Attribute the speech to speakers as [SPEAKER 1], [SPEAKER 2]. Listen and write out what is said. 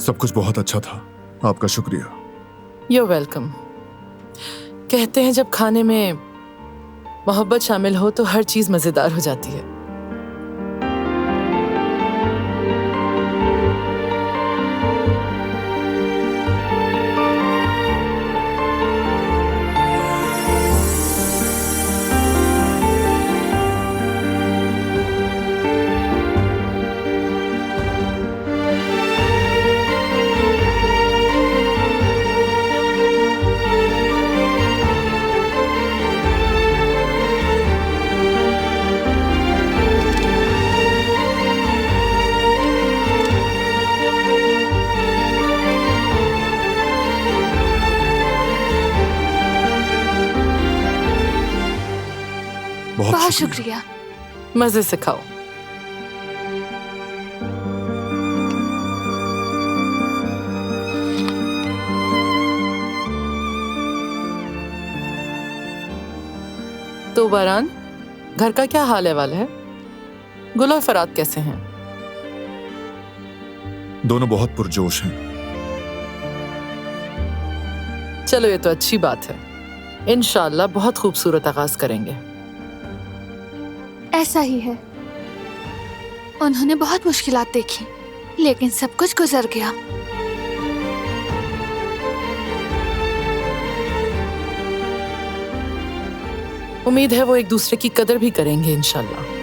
[SPEAKER 1] सब कुछ बहुत अच्छा था, आपका शुक्रिया।
[SPEAKER 2] You welcome. कहते हैं जब खाने में मोहब्बत शामिल हो तो हर चीज मजेदार हो जाती है।
[SPEAKER 1] बहुत
[SPEAKER 3] शुक्रिया।
[SPEAKER 2] मजे से खाओ। तो बारान, घर का क्या हाल अहवाल है? गुल और फरात कैसे हैं?
[SPEAKER 1] दोनों बहुत पुरजोश हैं।
[SPEAKER 2] चलो ये तो अच्छी बात है। इंशाअल्लाह बहुत खूबसूरत आगाज करेंगे।
[SPEAKER 3] ऐसा ही है। उन्होंने बहुत मुश्किलात देखी, लेकिन सब कुछ गुजर गया।
[SPEAKER 2] उम्मीद है वो एक दूसरे की कदर भी करेंगे इंशाअल्लाह।